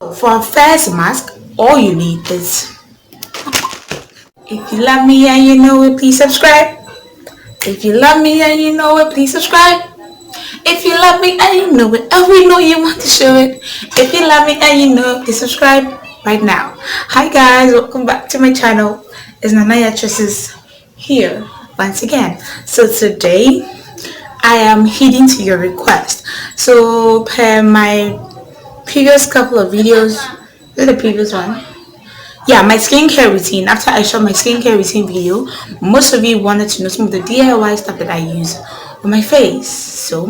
For our first mask, all you need is, if you love me and you know it, please subscribe. If you love me and you know it, please subscribe. If you love me and you know it, and we know you want to show it. If you love me and you know it, please subscribe right now. Hi guys, welcome back to my channel. It's Nanayaa Tresses here once again. So today I am heeding to your request. So per my previous couple of videos, this is the previous one. Yeah, my skincare routine. After I shot my skincare routine video, most of you wanted to know some of the DIY stuff that I use on my face. So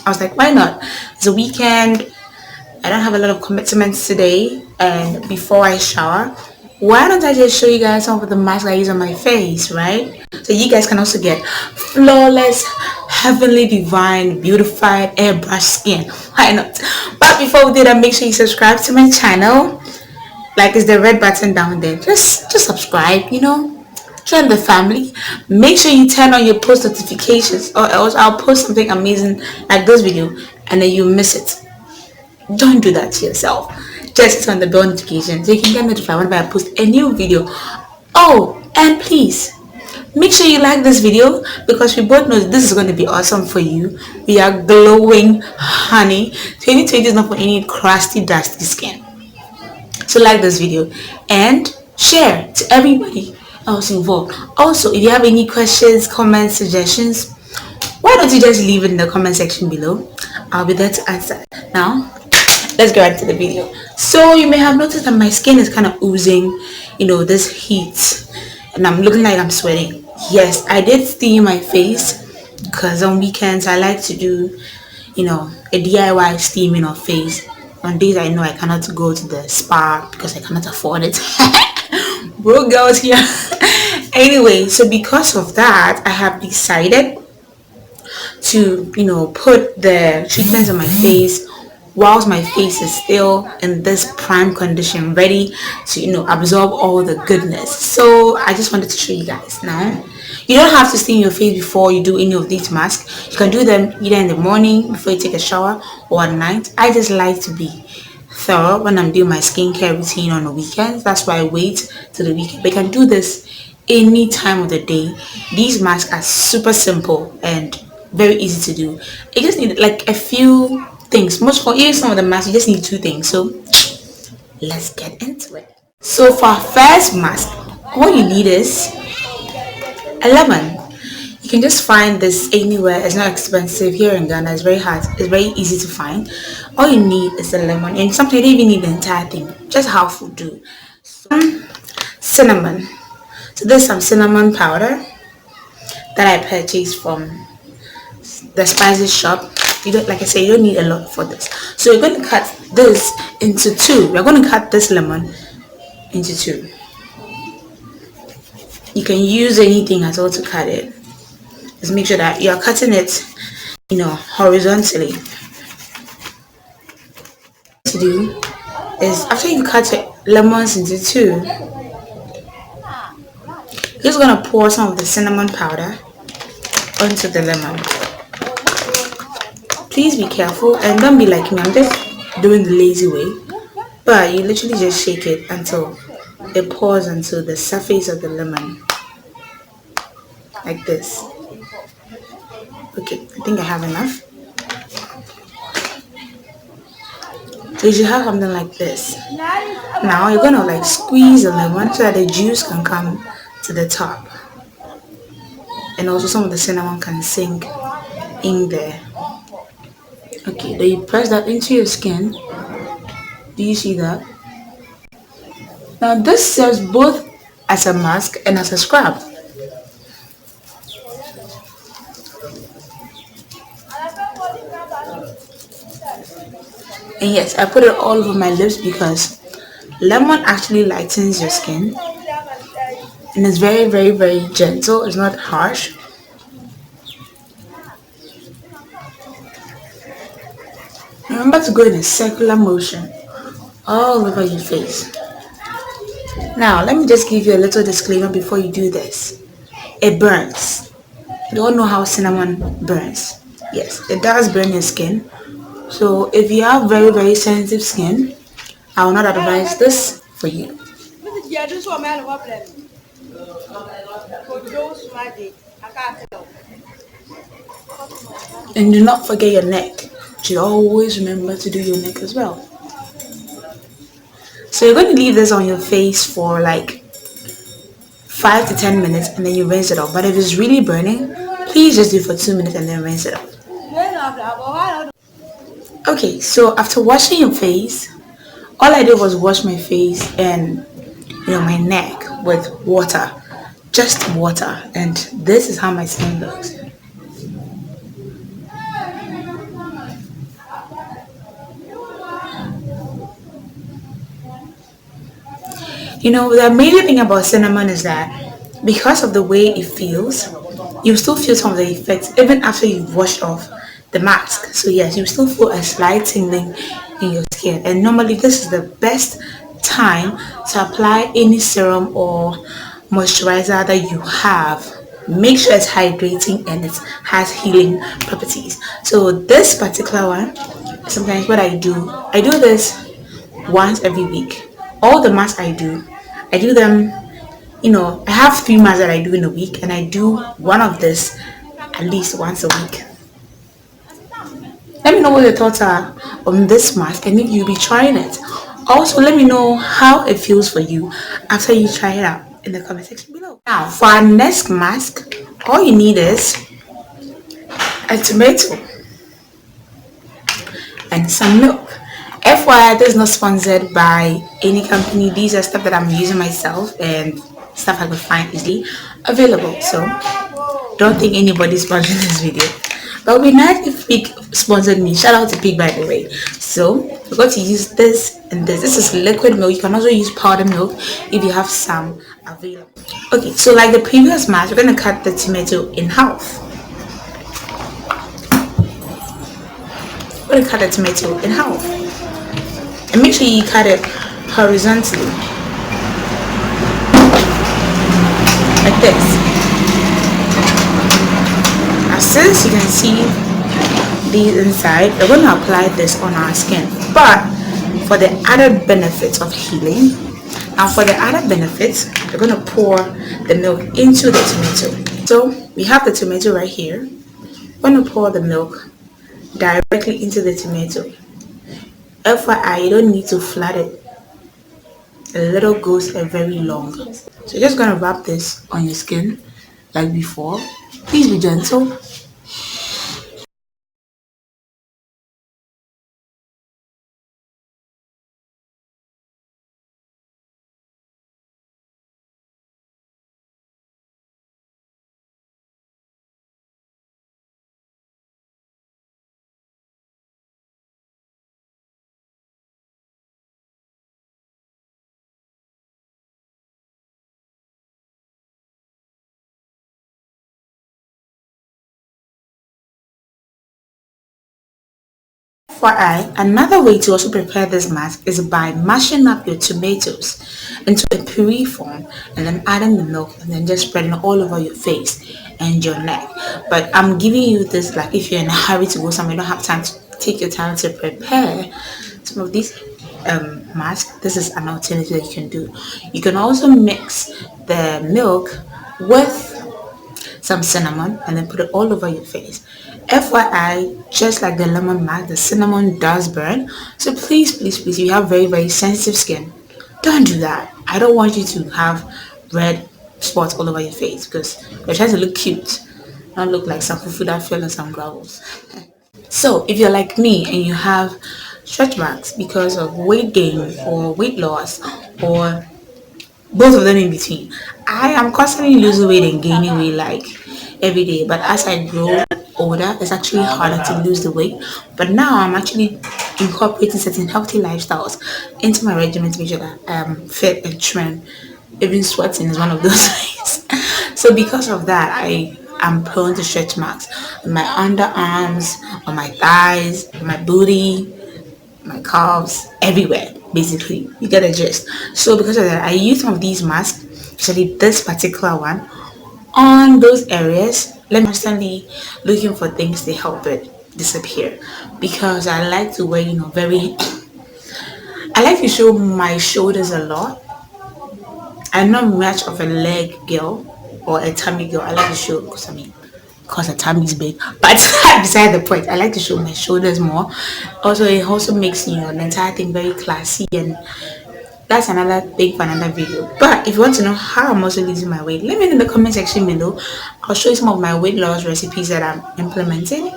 I was like, why not? It's a weekend. I don't have a lot of commitments today, and before I shower, why don't I just show you guys some of the masks I use on my face, right? So you guys can also get flawless, heavenly, divine, beautified, airbrush skin. Why not? But before we do that, make sure you subscribe to my channel. Like, it's the red button down there. Just subscribe, join the family. Make sure you turn on your post notifications, or else I'll post something amazing like this video and then you miss it. Don't do that to yourself. Just turn the bell notification so you can get notified whenever I post a new video. Oh, and please make sure you like this video, because we both know this is going to be awesome for you. We are glowing, honey. 2020 is not for any crusty, dusty skin. So like this video and share to everybody else involved. Also, if you have any questions, comments, suggestions, why don't you just leave it in the comment section below? I'll be there to answer. Now let's get right to the video. So you may have noticed that my skin is kind of oozing, this heat, and I'm looking like I'm sweating. Yes, I did steam my face, because on weekends I like to do a DIY steaming of face. On days I know I cannot go to the spa because I cannot afford it. Broke girls here. Anyway, so because of that, I have decided to put the treatments on my face whilst my face is still in this prime condition, ready to absorb all the goodness. So I just wanted to show you guys. Now you don't have to steam your face before you do any of these masks. You can do them either in the morning before you take a shower or at night. I just like to be thorough when I'm doing my skincare routine on the weekends. That's why I wait till the weekend. But you can do this any time of the day. These masks are super simple and very easy to do. You just need like a few things. Most for even some of the masks, you just need two things. So let's get into it. So for our first mask, all you need is a lemon. You can just find this anywhere. It's not expensive. Here in Ghana, it's very hard. It's very easy to find. All you need is a lemon, and sometimes you don't even need the entire thing. Just half will do. Some cinnamon. So there's some cinnamon powder that I purchased from the spices shop. You don't, like I say, you don't need a lot for this. So we're going to cut this into two. We're going to cut this lemon into two. You can use anything at all to cut it. Just make sure that you're cutting it, horizontally. What to do is, after you cut your lemons into two, you're just gonna pour some of the cinnamon powder onto the lemon. Please be careful and don't be like me. I'm just doing the lazy way, but you literally just shake it until it pours onto the surface of the lemon, like this. Okay, I think I have enough. So you should have something like this. Now you're gonna squeeze the lemon so that the juice can come to the top, and also some of the cinnamon can sink in there. Okay, then you press that into your skin. Do you see that? Now this serves both as a mask and as a scrub. And yes, I put it all over my lips because lemon actually lightens your skin, and it's very, very, very gentle. It's not harsh. Remember to go in a circular motion all over your face. Now let me just give you a little disclaimer before you do this. It burns. You all know how cinnamon burns. Yes, it does burn your skin. So if you have very, very sensitive skin, I will not advise this for you. And do not forget your neck. You should always remember to do your neck as well. So you're going to leave this on your face for like 5 to 10 minutes and then you rinse it off. But if it's really burning, please just do it for 2 minutes and then rinse it off. Okay, so after washing your face, all I did was wash my face and my neck with water, just water, and this is how my skin looks. The amazing thing about cinnamon is that because of the way it feels, you still feel some of the effects even after you've washed off the mask. So yes, you still feel a slight tingling in your skin. And normally this is the best time to apply any serum or moisturizer that you have. Make sure it's hydrating and it has healing properties. So this particular one, sometimes what I do this once every week. All the masks I do them, I have 3 masks that I do in a week, and I do one of this at least once a week. Let me know what your thoughts are on this mask and if you'll be trying it. Also, let me know how it feels for you after you try it out in the comment section below. Now, for our next mask, all you need is a tomato and some milk. FYI, this is not sponsored by any company. These are stuff that I'm using myself and stuff I could find easily available. So don't think anybody's sponsoring this video. But it would be nice if Pig sponsored me. Shout out to Pig, by the way. So we're going to use this and this. This is liquid milk. You can also use powdered milk if you have some available. Okay, so like the previous mask, we're going to cut the tomato in half. We're going to cut the tomato in half. And make sure you cut it horizontally. Like this. Now since you can see these inside, we're going to apply this on our skin. But for the added benefits of healing, we're going to pour the milk into the tomato. So we have the tomato right here. We're going to pour the milk directly into the tomato. FYI, you don't need to flood it. A little goes a very long. So you're just going to wrap this on your skin like before. Please be gentle. FYI, another way to also prepare this mask is by mashing up your tomatoes into a puree form and then adding the milk and then just spreading it all over your face and your neck. But I'm giving you this like if you're in a hurry to go somewhere, you don't have time to take your time to prepare some of these masks. This is an alternative that you can do. You can also mix the milk with some cinnamon and then put it all over your face. FYI, just like the lemon mask, the cinnamon does burn. So please, if you have very, very sensitive skin, don't do that. I don't want you to have red spots all over your face because you're trying to look cute, not look like some fufu that fell on some gravels. So if you're like me and you have stretch marks because of weight gain or weight loss or both of them in between, I am constantly losing weight and gaining weight like every day, but as I grow older it's actually harder to lose the weight. But now I'm actually incorporating certain healthy lifestyles into my regimen to make sure that I'm fit and trim. Even sweating is one of those ways. So because of that, I am prone to stretch marks on my underarms, on my thighs, on my booty, my calves, everywhere. Basically, you get the gist. So because of that, I use some of these masks, especially this particular one, on those areas. Let me constantly looking for things to help it disappear because I like to wear very I like to show my shoulders a lot. I'm not much of a leg girl or a tummy girl. I like to show because because her tummy's big. But beside the point, I like to show my shoulders more. Also, it also makes the entire thing very classy, and that's another thing for another video. But if you want to know how I'm also losing my weight, let me know in the comment section below. I'll show you some of my weight loss recipes that I'm implementing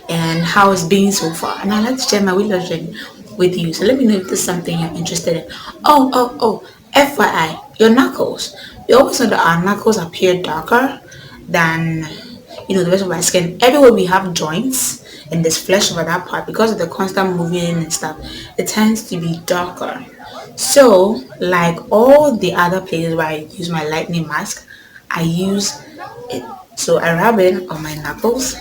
and how it's been so far. And I like to share my weight loss journey with you. So let me know if this is something you're interested in. Oh, FYI, your knuckles. We always know that our knuckles appear darker than the rest of our skin. Everywhere we have joints and there's flesh over that part, because of the constant moving and stuff, it tends to be darker. So like all the other places where I use my lightning mask, I use it. So I rub it on my knuckles.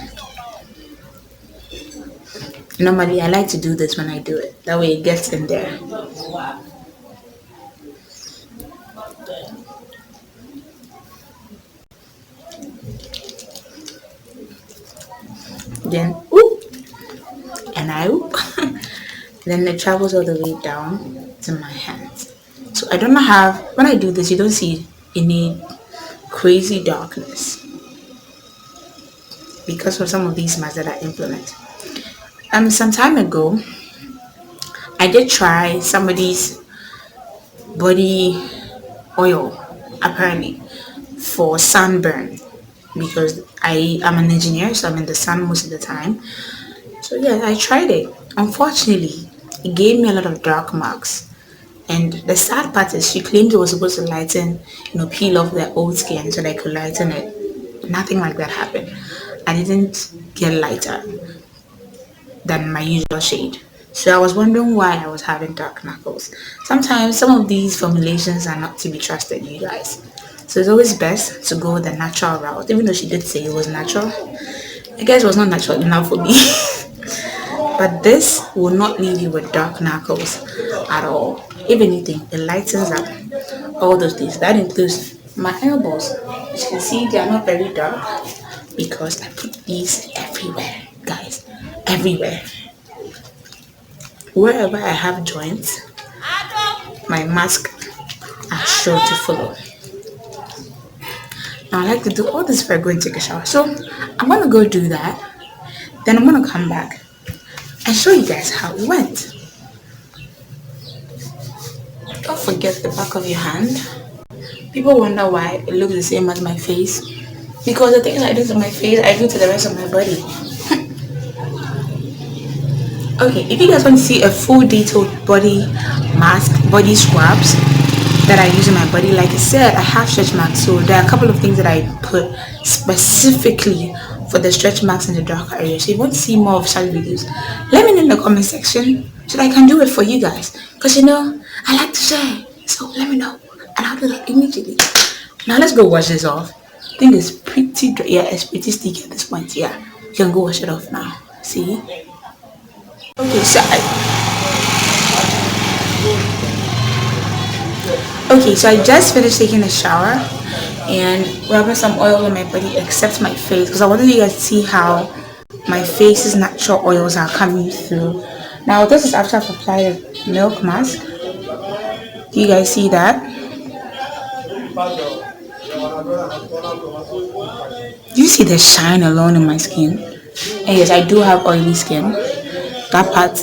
Normally I like to do this when I do it, that way it gets in there. Then oop, and I oop. Then it travels all the way down to my hands. So I don't have, when I do this, you don't see any crazy darkness because of some of these masks that I implement. Some time ago I did try somebody's body oil apparently for sunburn, because I am an engineer, so I'm in the sun most of the time. So yeah, I tried it. Unfortunately, it gave me a lot of dark marks. And the sad part is she claimed it was supposed to lighten, peel off the old skin so that I could lighten it. Nothing like that happened. I didn't get lighter than my usual shade. So I was wondering why I was having dark knuckles. Sometimes some of these formulations are not to be trusted, you guys. So it's always best to go the natural route. Even though she did say it was natural, I guess it was not natural enough for me. But this will not leave you with dark knuckles at all. If anything, it lightens up all those things. That includes my elbows. As you can see, they are not very dark because I put these everywhere, guys. Everywhere. Wherever I have joints, my mask are sure to follow. Now I like to do all this before I go and take a shower. So I'm gonna go do that. Then I'm gonna come back and show you guys how it went. Don't forget the back of your hand. People wonder why it looks the same as my face. Because the things I do to my face, I do to the rest of my body. Okay, if you guys want to see a full detailed body mask, body scrubs that I use in my body, like I said, I have stretch marks. So there are a couple of things that I put specifically for the stretch marks in the darker areas. So if you want to see more of such videos, let me know in the comment section so that I can do it for you guys. Because I like to share. So let me know and I'll do that immediately. Now let's go wash this off. I think it's pretty dry. Yeah, it's pretty sticky at this point. Yeah, you can go wash it off now. See? Okay, so I just finished taking a shower and rubbing some oil on my body except my face, because I wanted you guys to see how my face's natural oils are coming through. Now this is after I've applied a milk mask. Do you guys see that? Do you see the shine alone in my skin? And yes, I do have oily skin. That part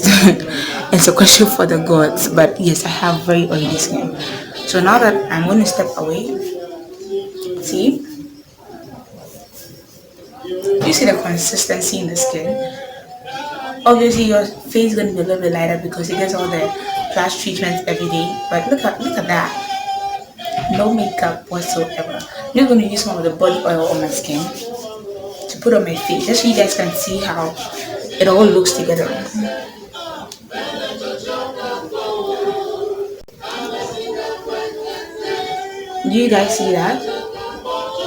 is a question for the gods, but yes, I have very oily skin. So now that I'm going to step away, see? You see the consistency in the skin? Obviously your face is going to be a little bit lighter because it gets all the flash treatments every day, but look at that. No makeup whatsoever. I'm just going to use some of the body oil on my skin to put on my face, just so you guys can see how it all looks together. Do you guys see that?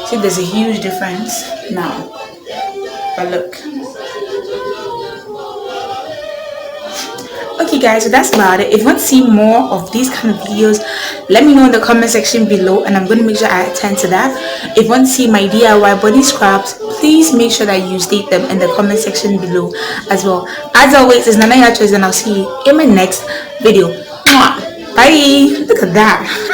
See, there's a huge difference now. But look. Okay guys, so that's about it. If you want to see more of these kind of videos, let me know in the comment section below, and I'm going to make sure I attend to that. If you want to see my DIY body scrubs, please make sure that you state them in the comment section below as well. As always, it's Nanayaa Tresses, and I'll see you in my next video. Mwah. Bye. Look at that.